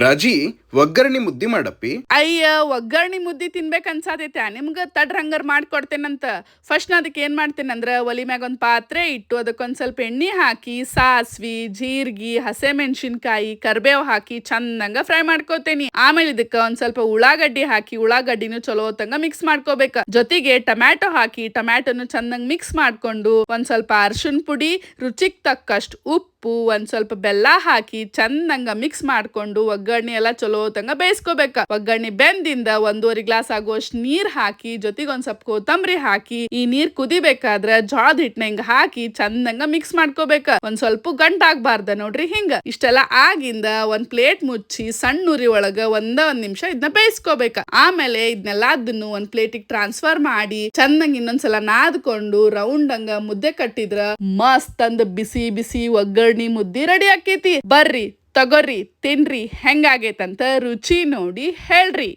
ರಾಜಿ ಒಗ್ಗರಣೆ ಮುದ್ದಿ ಮಾಡಪ್ಪಿ. ಅಯ್ಯ ಒಗ್ಗರಣೆ ಮುದ್ದಿ ತಿನ್ಬೇಕು ಅನ್ಸಾತೈತೆ ನಿಮ್ಗೆ ತಡ್ರ ಹಂಗಾರ ಮಾಡ್ಕೊಡ್ತೇನಂತ. ಫಸ್ಟ್ ನಾ ಅದಕ್ಕೆ ಏನು ಮಾಡ್ತೇನಂದ್ರೆ ಒಲಿ ಮ್ಯಾಗ ಒಂದು ಪಾತ್ರೆ ಇಟ್ಟು ಅದಕ್ಕೊಂದು ಸ್ವಲ್ಪ ಎಣ್ಣೆ ಹಾಕಿ ಸಾಸ್ವಿ ಜೀರಿಗೆ ಹಸಿಮೆಣಸಿನ್ಕಾಯಿ ಕರ್ಬೇವು ಹಾಕಿ ಚಂದಂಗ ಫ್ರೈ ಮಾಡ್ಕೋತೇನಿ. ಆಮೇಲೆ ಇದಕ್ಕೆ ಒಂದು ಸ್ವಲ್ಪ ಉಳ್ಳಾಗಡ್ಡಿ ಹಾಕಿ ಉಳ್ಳಾಗಡ್ಡಿನೂ ಚಲೋ ಹೊತ್ತಂಗ ಮಿಕ್ಸ್ ಮಾಡ್ಕೋಬೇಕು. ಜೊತೆಗೆ ಟೊಮ್ಯಾಟೊ ಹಾಕಿ ಟೊಮ್ಯಾಟೊನು ಚಂದಂಗ ಮಿಕ್ಸ್ ಮಾಡ್ಕೊಂಡು ಒಂದು ಸ್ವಲ್ಪ ಅರ್ಶಿನ ಪುಡಿ ರುಚಿಗೆ ತಕ್ಕಷ್ಟು ಉಪ್ಪು ಒಂದ್ ಸ್ವಲ್ಪ ಬೆಲ್ಲ ಹಾಕಿ ಚಂದಂಗ ಮಿಕ್ಸ್ ಮಾಡ್ಕೊಂಡು ಒಗ್ಗರಣೆ ಎಲ್ಲ ಚಲೋ ತಂಗ ಬೇಯಿಸ್ಕೋಬೇಕ. ಒಗ್ಗರಣೆ ಬೆಂದಿಂದ 1.5 ಗ್ಲಾಸ್ ಆಗುವಷ್ಟು ನೀರ್ ಹಾಕಿ ಜೊತೆಗೆ ಒಂದ್ ಸ್ವಲ್ಪ ಕೊತ್ತಂಬರಿ ಹಾಕಿ ಈ ನೀರ್ ಕುದಿಬೇಕಾದ್ರ ಜೋಳದ ಹಿಟ್ಟನ ಹಿಂಗ ಹಾಕಿ ಚಂದಂಗ ಮಿಕ್ಸ್ ಮಾಡ್ಕೋಬೇಕ. ಒಂದ್ ಸ್ವಲ್ಪ ಗಂಟಾಗ್ಬಾರ್ದ ನೋಡ್ರಿ. ಹಿಂಗ ಇಷ್ಟೆಲ್ಲ ಆಗಿಂದ ಒಂದ್ ಪ್ಲೇಟ್ ಮುಚ್ಚಿ ಸಣ್ಣ ಉರಿ ಒಳಗ ಒಂದ್ ನಿಮಿಷ ಇದನ್ನ ಬೇಯಿಸ್ಕೋಬೇಕ. ಆಮೇಲೆ ಇದನ್ನೆಲ್ಲ ಅದನ್ನು ಒಂದ್ ಪ್ಲೇಟಿಗೆ ಟ್ರಾನ್ಸ್ಫರ್ ಮಾಡಿ ಚಂದಂಗ ಇನ್ನೊಂದ್ಸಲ ನಾದ್ಕೊಂಡು ರೌಂಡ್ ಹಂಗ ಮುದ್ದೆ ಕಟ್ಟಿದ್ರ ಮಸ್ತ್ ಅಂದ ಬಿಸಿ ಬಿಸಿ ಒಗ್ಗರಣೆ ಮುದ್ದಿ ರೆಡಿ ಆಕೇತಿ. ಬರ್ರಿ ತಗೋರಿ ತಿನ್ರಿ ಹೆಂಗಾಗೈತಂತ ರುಚಿ ನೋಡಿ ಹೇಳ್ರಿ.